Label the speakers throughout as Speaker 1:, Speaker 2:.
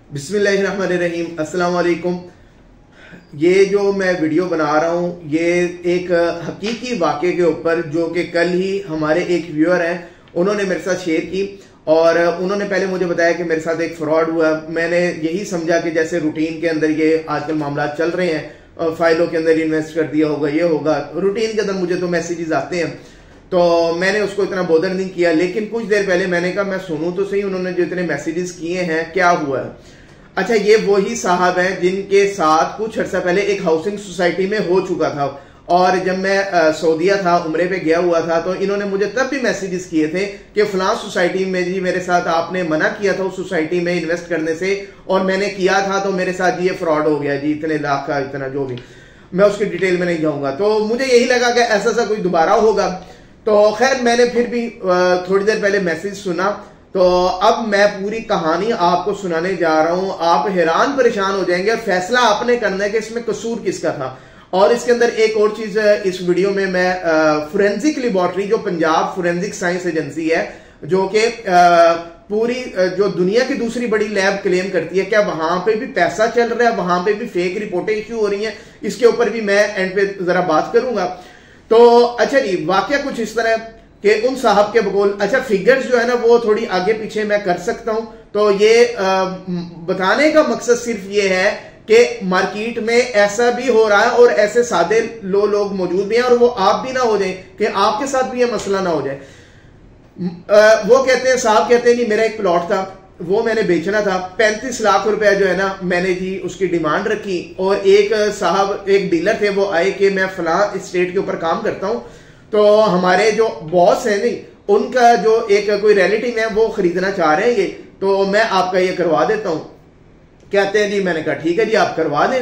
Speaker 1: बिस्मिल्लाहिर्रहमानिर्रहीम, अस्सलाम वालेकुम। ये जो मैं वीडियो बना रहा हूँ ये एक हकीकी वाक़े के ऊपर जो कि कल ही हमारे एक व्यूअर हैं उन्होंने मेरे साथ शेयर की और उन्होंने पहले मुझे बताया कि मेरे साथ एक फ्रॉड हुआ। मैंने यही समझा कि जैसे रूटीन के अंदर ये आजकल मामला चल रहे हैं, फाइलों के अंदर इन्वेस्ट कर दिया होगा, ये होगा, रूटीन के अंदर मुझे तो मैसेजेस आते हैं, तो मैंने उसको इतना बोदर नहीं किया। लेकिन कुछ देर पहले मैंने कहा मैं सुनूं तो सही उन्होंने जो इतने मैसेजेस किए हैं क्या हुआ है। अच्छा, ये वही साहब हैं जिनके साथ कुछ अर्सा पहले एक हाउसिंग सोसाइटी में हो चुका था और जब मैं सऊदीया था, उम्रे पे गया हुआ था, तो इन्होंने मुझे तब भी मैसेजेस किए थे कि फलां सोसाइटी में जी मेरे साथ आपने मना किया था उस सोसाइटी में इन्वेस्ट करने से और मैंने किया था तो मेरे साथ ये फ्रॉड हो गया जी, इतने लाख का, इतना जो भी, मैं उसकी डिटेल में नहीं जाऊंगा। तो मुझे यही लगा कि ऐसा सा कोई दोबारा होगा। तो खैर मैंने फिर भी थोड़ी देर पहले मैसेज सुना, तो अब मैं पूरी कहानी आपको सुनाने जा रहा हूं। आप हैरान परेशान हो जाएंगे और फैसला आपने करना है कि इसमें कसूर किसका था। और इसके अंदर एक और चीज इस वीडियो में मैं फोरेंसिक लेबोरेटरी, जो पंजाब फोरेंसिक साइंस एजेंसी है, जो कि पूरी जो दुनिया की दूसरी बड़ी लैब क्लेम करती है, क्या वहां पे भी पैसा चल रहा है, वहां पे भी फेक रिपोर्टें इश्यू हो रही हैं, इसके ऊपर भी मैं एंड पे जरा बात करूंगा। तो अच्छा जी, वाकया कुछ इस तरह कि उन साहब के बकौल, अच्छा फिगर्स जो है ना वो थोड़ी आगे पीछे मैं कर सकता हूं, तो ये बताने का मकसद सिर्फ ये है कि मार्केट में ऐसा भी हो रहा है और ऐसे सादे लोग मौजूद भी हैं और वो आप भी ना हो जाए कि आपके साथ भी ये मसला ना हो जाए। वो कहते हैं, साहब कहते हैं जी मेरा एक प्लॉट था, वो मैंने बेचना था, 35 लाख रुपया जो है ना मैंने जी उसकी डिमांड रखी और एक साहब, एक डीलर थे, वो आए कि मैं फलां स्टेट के ऊपर काम करता हूं, तो हमारे जो बॉस है नहीं उनका जो एक कोई रिलेटिव है वो खरीदना चाह रहे हैं ये, तो मैं आपका ये करवा देता हूं। कहते हैं जी, मैंने कहा ठीक है जी आप करवा दें,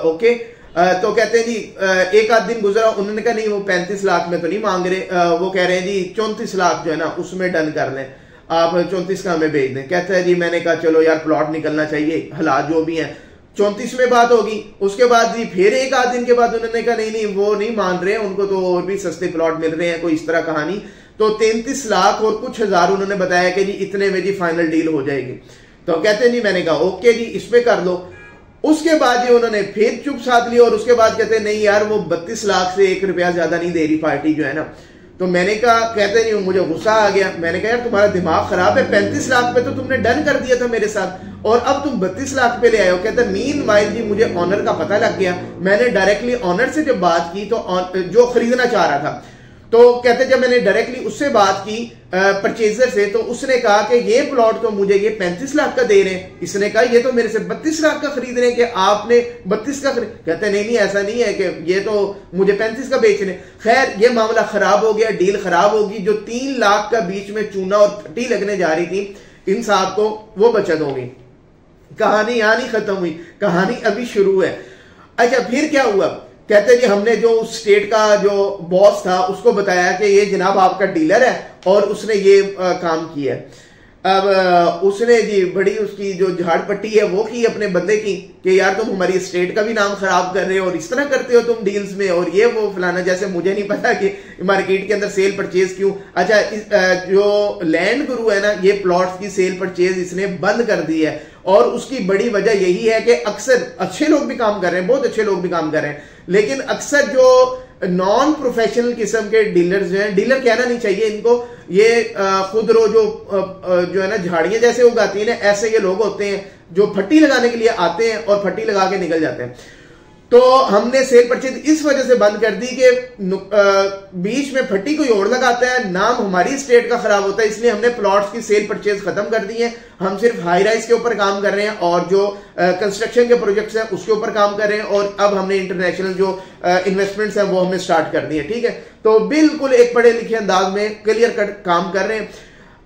Speaker 1: ओके। तो कहते हैं जी एक आध दिन गुजरा, उन्होंने कहा नहीं वो 35 लाख में तो नहीं मांग रहे, वो कह रहे हैं जी 34 लाख जो है ना उसमें डन कर लें, आप 34 का हमें भेज दें। कहते हैं जी, मैंने कहा चलो यार प्लॉट निकलना चाहिए, हालात जो भी हैं, 34 में बात होगी। उसके बाद जी फिर एक आध दिन के बाद उन्होंने कहा नहीं नहीं वो नहीं मान रहे, उनको तो और भी सस्ते प्लॉट मिल रहे हैं, कोई इस तरह कहानी। तो 33 लाख और कुछ हजार उन्होंने बताया कि जी इतने में जी फाइनल डील हो जाएगी। तो कहते हैं जी, मैंने कहा ओके जी इस पे कर लो। उसके बाद जी उन्होंने फिर चुप साध लिया और उसके बाद कहते नहीं यार वो 32 लाख से 1 रुपया ज्यादा नहीं दे रही पार्टी जो है ना। तो मैंने कहा, कहते नहीं, मुझे गुस्सा आ गया, मैंने कहा यार तुम्हारा दिमाग खराब है, 35 लाख पे तो तुमने डन कर दिया था मेरे साथ और अब तुम 32 लाख पे ले आए हो। कहते मीन वाइल जी मुझे ऑनर का पता लग गया, मैंने डायरेक्टली ऑनर से जब बात की तो जो खरीदना चाह रहा था, तो कहते जब मैंने डायरेक्टली उससे बात की परचेजर से, तो उसने कहा कि ये प्लॉट तो मुझे ये 35 लाख का दे रहे हैं, इसने कहा ये तो मेरे से 32 लाख का खरीद रहे हैं कि आपने 32 का खरीद। कहते नहीं नहीं ऐसा नहीं है कि ये तो मुझे 35 का बेच रहे। खैर ये मामला खराब हो गया, डील खराब होगी। जो 3 लाख का बीच में चूना और फटी लगने जा रही थी इन साहब को, वो बचत हो गई। कहानी यहां नहीं खत्म हुई, कहानी अभी शुरू है। अच्छा फिर क्या हुआ, कहते जी हमने जो उस स्टेट का जो बॉस था उसको बताया कि ये जनाब आपका डीलर है और उसने ये काम किया है। अब उसने जी बड़ी उसकी जो झाड़ पट्टी है वो की अपने बंदे की कि यार तुम हमारी स्टेट का भी नाम खराब कर रहे हो और इस तरह करते हो तुम डील्स में और ये वो फलाना, जैसे मुझे नहीं पता कि मार्केट के अंदर सेल परचेज क्यों। अच्छा जो लैंड गुरु है ना, ये प्लॉट्स की सेल परचेज इसने बंद कर दी है और उसकी बड़ी वजह यही है कि अक्सर अच्छे लोग भी काम कर रहे हैं, बहुत अच्छे लोग भी काम कर रहे हैं, लेकिन अक्सर जो नॉन प्रोफेशनल किस्म के डीलर्स जो हैं, डीलर कहना नहीं चाहिए इनको, ये खुद रो जो है ना झाड़ियां जैसे उगाती है ना, ऐसे ये लोग होते हैं जो फट्टी लगाने के लिए आते हैं और फट्टी लगा के निकल जाते हैं। तो हमने सेल परचेज इस वजह से बंद कर दी कि बीच में फट्टी कोई और लगाता है, नाम हमारी स्टेट का खराब होता है, इसलिए हमने प्लॉट्स की सेल परचेज खत्म कर दी है। हम सिर्फ हाई राइज के ऊपर काम कर रहे हैं और जो कंस्ट्रक्शन के प्रोजेक्ट्स हैं उसके ऊपर काम कर रहे हैं और अब हमने इंटरनेशनल जो इन्वेस्टमेंट्स हैं वो हमने स्टार्ट कर दिए। ठीक है, तो बिल्कुल एक पढ़े लिखे अंदाज में क्लियर कट काम कर रहे हैं।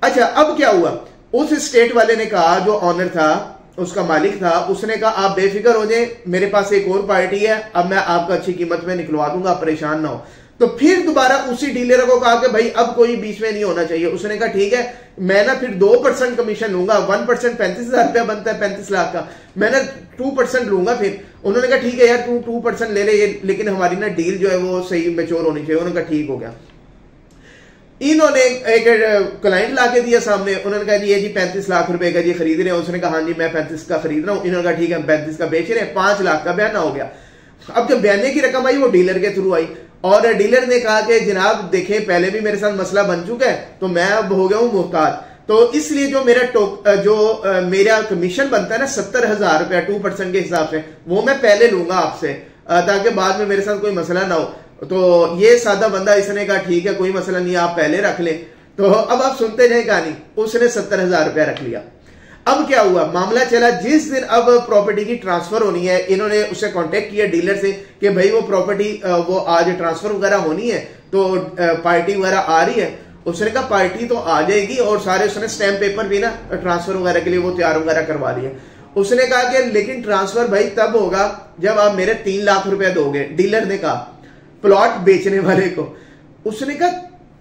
Speaker 1: अच्छा अब क्या हुआ, उस स्टेट वाले ने कहा, जो ऑनर था, उसका मालिक था, उसने कहा आप बेफिक्र हो जाए, मेरे पास एक और पार्टी है, अब मैं आपको अच्छी कीमत में निकलवा दूंगा, परेशान ना हो। तो फिर दोबारा उसी डीलर को कहा कि भाई अब कोई बीच में नहीं होना चाहिए। उसने कहा ठीक है, मैं ना फिर 2% कमीशन लूंगा, 1% 35,000 रुपया बनता है 35 लाख का, मैं ना 2% लूंगा। फिर उन्होंने कहा ठीक है यार तू 2% ले ले, लेकिन हमारी ना डील जो है वो सही मैच्योर होनी चाहिए। उन्होंने कहा ठीक हो गया। इन्होंने एक क्लाइंट लाके दिया सामने, उन्होंने कहा जी ये जी 35 लाख रुपए का जी खरीद रहे हैं। उसने कहा हाँ जी मैं 35 का खरीद रहा हूं। इन्होंने कहा ठीक है हम 35 का बेच रहे हैं, 5 लाख का बयाना हो गया। अब जब बयाने की रकम आई वो डीलर के थ्रू आई और डीलर ने कहा कि जनाब देखें पहले भी मेरे साथ मसला बन चुका है तो मैं अब हो गया हूं मुहताज, तो इसलिए जो मेरा कमीशन बनता है ना 70,000 रुपया 2% के हिसाब से वो मैं पहले लूंगा आपसे ताकि बाद में मेरे साथ कोई मसला ना हो। तो ये सादा बंदा इसने कहा ठीक है कोई मसला नहीं आप पहले रख ले। तो अब आप सुनते जाए कहानी, उसने 70,000 रुपया रख लिया। अब क्या हुआ मामला चला, जिस दिन अब प्रॉपर्टी की ट्रांसफर होनी है इन्होंने उससे कांटेक्ट किया डीलर से कि भाई वो प्रॉपर्टी वो आज ट्रांसफर वगैरह होनी है तो पार्टी वगैरह आ रही है। उसने कहा पार्टी तो आ जाएगी और सारे उसने स्टैम्प पेपर भी ना ट्रांसफर वगैरह के लिए वो तैयार वगैरह करवा दिए। उसने कहा कि लेकिन ट्रांसफर भाई तब होगा जब आप मेरे 3 लाख रुपया दोगे। डीलर ने कहा प्लॉट बेचने वाले को। उसने कहा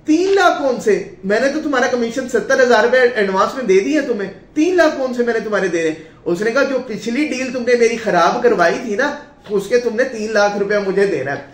Speaker 1: 3 लाख कौन से, मैंने तो तुम्हारा कमीशन 70,000 रुपए एडवांस में दे दिया तुम्हें, 3 लाख कौन से मैंने तुम्हारे दे रहे। उसने कहा जो पिछली डील तुमने मेरी खराब करवाई थी ना उसके तुमने 3 लाख रुपया मुझे देना है।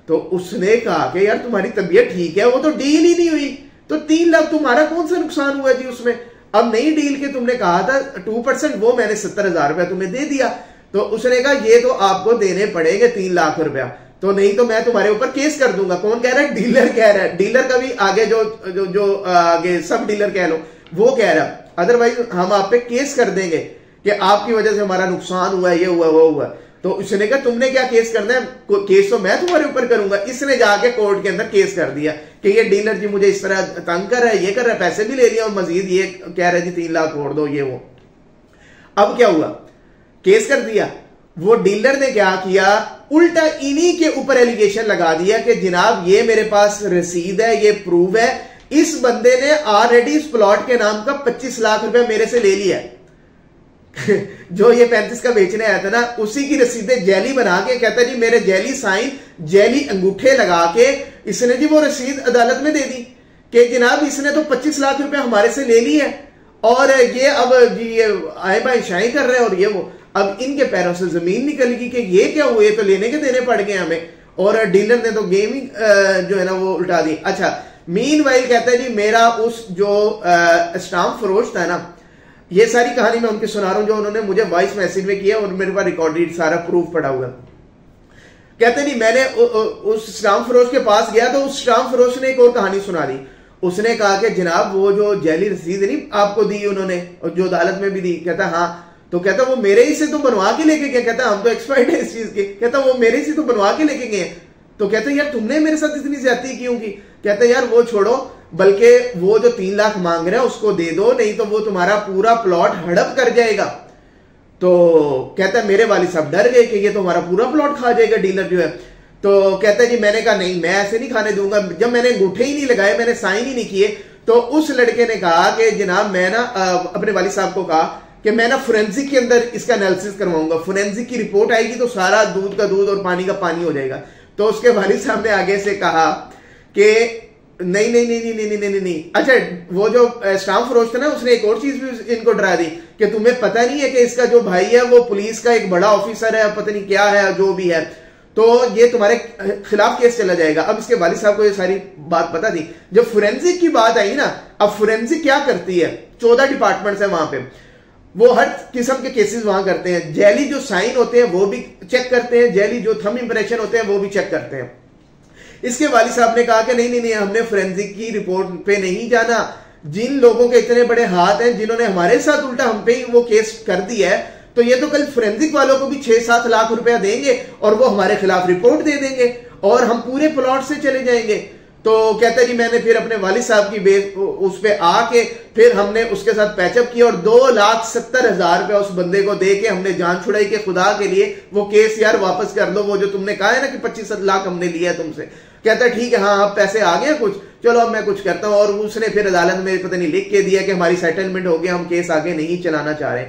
Speaker 1: तो उसने कहा कि यार तुम्हारी तबीयत ठीक है, वो तो डील ही नहीं हुई, तो 3 लाख तुम्हारा कौन सा नुकसान हुआ जी उसमें। अब नई डील के तुमने कहा था 2% वो मैंने 70,000 रुपया तुम्हें दे दिया। तो उसने कहा ये तो आपको देने पड़ेंगे 3 लाख रुपया, तो नहीं तो मैं तुम्हारे ऊपर केस कर दूंगा। कौन कह रहा है, डीलर कह रहा है। डीलर का भी आगे जो आगे सब डीलर कह लो वो कह रहा है अदरवाइज हम आप पे केस कर देंगे कि आपकी वजह से हमारा नुकसान हुआ, ये हुआ वो हुआ। तो उसने कहा तुमने क्या केस करना है, केस तो मैं तुम्हारे ऊपर करूंगा। इसने जाके कोर्ट के अंदर केस कर दिया कि ये डीलर जी मुझे इस तरह तंग कर रहा है, ये कर रहा है, पैसे भी ले लिया और मजीद ये कह रहा है जी 3 लाख छोड़ दो ये वो। अब क्या हुआ, केस कर दिया। वो डीलर ने क्या किया, उल्टा इन्हीं के ऊपर एलिगेशन लगा दिया कि जनाब ये मेरे पास रसीद है, ये प्रूव है, इस बंदे ने ऑलरेडी इस प्लॉट के नाम का 25 लाख रुपया मेरे से ले लिया है। जो ये 35 का बेचने आया था ना उसी की रसीदें जैली बना के कहता जी मेरे जैली साइन जैली अंगूठे लगा के इसने जी वो रसीद अदालत में दे दी कि जनाब इसने तो 25 लाख रुपया हमारे से ले ली है और ये अब जी ये आए बाएं शाई कर रहे हैं और ये वो। अब इनके पैरों से जमीन निकल गई कि ये क्या हुए, तो लेने के देने पड़ गए हमें, और डीलर ने तो गेम ही जो है ना वो उल्टा दी। अच्छा, मीनवाइल कहता है जी मेरा उस जो स्टाम्प फरोश था ना, ये सारी कहानी मैं उनकी सुना रहा हूं जो उन्होंने मुझे वॉइस मैसेज में किया और मेरे पास रिकॉर्डेड सारा प्रूफ पड़ा हुआ। कहते नहीं मैंने उस स्टाम्प फरोश के पास गया तो उस स्टाम्प फरोश ने एक और कहानी सुना दी। उसने कहा कि जनाब वो जो जैली रसीद नहीं आपको दी उन्होंने और जो अदालत में भी दी, कहता हाँ, तो कहता वो मेरे ही से तो बनवा के लेके गए। कहता हम तो एक्सपर्ट है इस चीज के, कहता वो मेरे ही से तो बनवा के लेके गए। तो कहते यार तुमने मेरे साथ इतनी ज्यादती क्यों की। कहता यार वो छोड़ो, बल्कि वो जो 3 लाख मांग रहे हैं उसको दे दो, नहीं तो वो तुम्हारा पूरा प्लॉट हड़प कर जाएगा। तो कहता मेरे वालिद साहब डर गए कि ये तो हमारा पूरा प्लॉट खा जाएगा डीलर जो है। तो कहता जी मैंने कहा नहीं मैं ऐसे नहीं खाने दूंगा। जब मैंने अंगूठे ही नहीं लगाए, मैंने साइन ही नहीं किए, तो उस लड़के ने कहा कि जनाब मैं ना अपने वालिद साहब को कहा कि मैं ना फोरेंसिक के अंदर इसका एनालिसिस करवाऊंगा, फोरेंसिक की रिपोर्ट आएगी तो सारा दूध का दूध और पानी का पानी हो जाएगा। तो उसके वालिद साहब ने आगे से कहा कि नहीं नहीं नहीं नहीं नहीं नहीं नहीं। अच्छा, वो जो स्टाम्प फरोश था ना उसने एक और चीज भी इनको डरा दी कि तुम्हें पता नहीं है कि इसका जो भाई है वो पुलिस का एक बड़ा ऑफिसर है, पता नहीं क्या है जो भी है, तो ये तुम्हारे खिलाफ केस चला जाएगा। अब इसके वालिद साहब को ये सारी बात पता थी। जब फोरेंसिक की बात आई ना, अब फोरेंसिक क्या करती है, 14 डिपार्टमेंट्स है वहां पे, वो हर किस्म के केसेस वहां करते हैं। जैली जो साइन होते हैं वो भी चेक करते हैं, जैली जो थंब इंप्रेशन होते हैं वो भी चेक करते हैं। इसके वालिद साहब ने कहा कि नहीं नहीं नहीं हमने फोरेंसिक की रिपोर्ट पे नहीं जाना। जिन लोगों के इतने बड़े हाथ हैं जिन्होंने हमारे साथ उल्टा हम पे ही वो केस कर दिया है, तो ये तो कल फोरेंसिक वालों को भी 6-7 लाख रुपया देंगे और वो हमारे खिलाफ रिपोर्ट दे देंगे और हम पूरे प्लॉट से चले जाएंगे। तो कहता जी मैंने फिर अपने वालिद साहब की बेस उस पे आके फिर हमने उसके साथ पैचअप किया और 2,70,000 रुपया उस बंदे को दे के हमने जान छुड़ाई कि खुदा के लिए वो केस यार वापस कर दो, वो जो तुमने कहा है ना कि 25 लाख हमने लिया तुमसे। कहता ठीक है हाँ अब पैसे आ गए कुछ, चलो अब मैं कुछ करता हूं। और उसने फिर अदालत में पता नहीं लिख के दिया कि हमारी सेटलमेंट हो गया, हम केस आगे नहीं चलाना चाह रहे।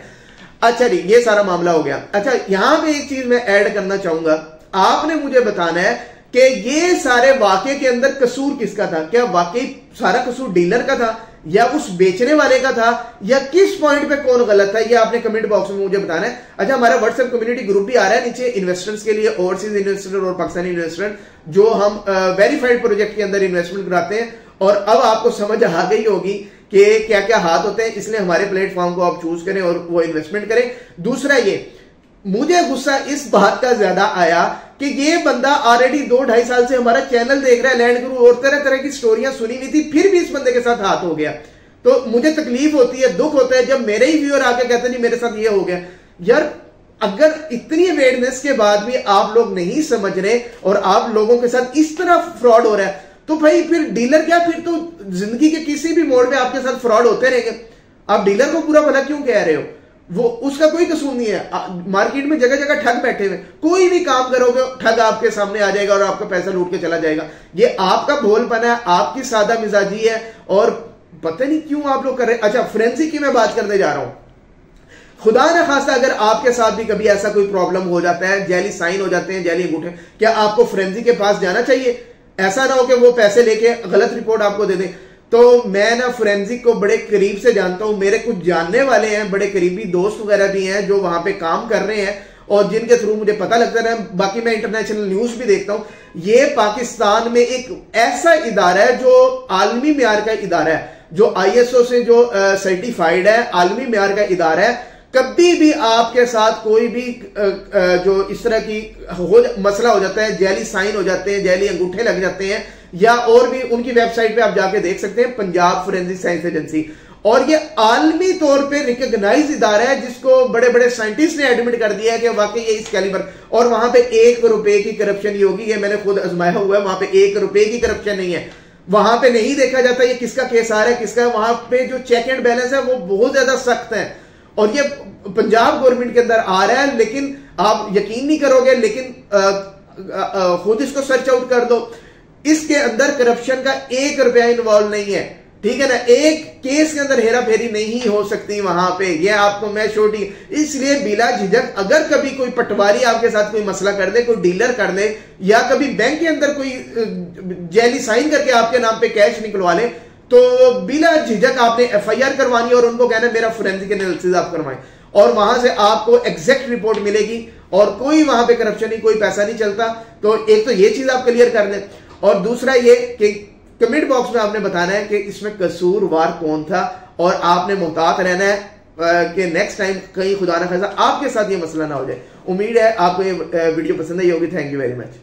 Speaker 1: अच्छा जी, ये सारा मामला हो गया। अच्छा, यहां पे एक चीज मैं ऐड करना चाहूंगा, आपने मुझे बताना है कि ये सारे वाकये के अंदर कसूर किसका था। क्या वाकई सारा कसूर डीलर का था या उस बेचने वाले का था, या किस पॉइंट पे कौन गलत था, ये आपने कमेंट बॉक्स में मुझे बताना है। अच्छा, हमारा व्हाट्सएप कम्युनिटी ग्रुप भी आ रहा है नीचे इन्वेस्टर्स के लिए, ओवरसीज इन्वेस्टर और पाकिस्तानी इन्वेस्टर, जो हम वेरीफाइड प्रोजेक्ट के अंदर इन्वेस्टमेंट कराते हैं और अब आपको समझ आ गई होगी कि क्या क्या हाथ होते हैं, इसलिए हमारे प्लेटफॉर्म को आप चूज करें और वो इन्वेस्टमेंट करें। दूसरा ये, मुझे गुस्सा इस बात का ज्यादा आया कि ये बंदा ऑलरेडी 2-2.5 साल से हमारा चैनल देख रहा है, लैंड गुरु, और तरह तरह की स्टोरियां सुनी हुई थी, फिर भी इस बंदे के साथ हाथ हो गया। तो मुझे तकलीफ होती है, दुख होता है जब मेरे ही व्यूअर आके कहते नहीं मेरे साथ ये हो गया। यार अगर इतनी अवेयरनेस के बाद भी आप लोग नहीं समझ रहे और आप लोगों के साथ इस तरह फ्रॉड हो रहा है, तो भाई फिर डीलर क्या, फिर तो जिंदगी के किसी भी मोड़ पे आपके साथ फ्रॉड होते रहेंगे। आप डीलर को पूरा भला क्यों कह रहे हो? वो उसका कोई कसूर नहीं है। मार्केट में जगह जगह ठग बैठे हुए, कोई भी काम करोगे ठग आपके सामने आ जाएगा और आपका पैसा लूट के चला जाएगा। ये आपका भोलपना है, आपकी सादा मिजाजी है, और पता नहीं क्यों आप लोग कर रहे हैं। अच्छा, फोरेंसिक की मैं बात करने जा रहा हूं। खुदा न खास्ता अगर आपके साथ भी कभी ऐसा कोई प्रॉब्लम हो जाता है, जैली साइन हो जाते हैं, जैली अंगूठे, क्या आपको फोरेंसिक के पास जाना चाहिए? ऐसा ना हो कि वो पैसे लेके गलत रिपोर्ट आपको दे दें। तो मैं ना फोरेंसिक को बड़े करीब से जानता हूं, मेरे कुछ जानने वाले हैं, बड़े करीबी दोस्त वगैरह भी हैं जो वहां पे काम कर रहे हैं और जिनके थ्रू मुझे पता लगता है। बाकी मैं इंटरनेशनल न्यूज भी देखता हूं। ये पाकिस्तान में एक ऐसा इदारा है जो आलमी म्यार का इदारा है, जो ISO से जो सर्टिफाइड है, आलमी म्यार का इदारा है। कभी भी आपके साथ कोई भी जो इस तरह की मसला हो जाता है, जैली साइन हो जाते हैं, जैली अंगूठे लग जाते हैं, या और भी, उनकी वेबसाइट पे आप जाके देख सकते हैं, पंजाब फोरेंसिक साइंस एजेंसी। और ये आलमी तौर पे रिकॉग्नाइज इदारा है जिसको बड़े बड़े साइंटिस्ट ने एडमिट कर दिया है कि वाकई ये इस कैलिबर। और वहां पे 1 रुपए की करप्शन नहीं होगी, ये मैंने खुद आजमाया हुआ है। वहां पे 1 रुपए की करप्शन नहीं है। वहां पे नहीं देखा जाता ये किसका केस आ रहा है, किसका। वहां पे जो चेक एंड बैलेंस है वो बहुत ज्यादा सख्त है, और ये पंजाब गवर्नमेंट के अंदर आ रहा है। लेकिन आप यकीन नहीं करोगे, लेकिन खुद इसको सर्च आउट कर दो, इसके अंदर करप्शन का 1 रुपया इन्वॉल्व नहीं है, ठीक है ना। एक केस के अंदर हेरा फेरी नहीं हो सकती वहां पे, ये आपको मैं छोटी। इसलिए बिला झिझक अगर कभी कोई पटवारी आपके साथ कोई मसला कर दे, कोई डीलर कर दे, या कभी बैंक के अंदर कोई जैली साइन करके आपके नाम पे कैश निकलवा ले, तो बिला झिझक आपने FIR करवानी और उनको कहना मेरा फोरेंसिक एनालिसिस आप करवाएं, और वहां से आपको एग्जैक्ट रिपोर्ट मिलेगी और कोई वहां पे करप्शन नहीं, कोई पैसा नहीं चलता। तो एक तो ये चीज आप क्लियर कर लें, और दूसरा ये कि कमेंट बॉक्स में आपने बताना है कि इसमें कसूरवार कौन था, और आपने मुहतात रहना है कि नेक्स्ट टाइम कहीं खुदा ना खासा आपके साथ ये मसला ना हो जाए। उम्मीद है आपको ये वीडियो पसंद आई होगी। Thank you very much.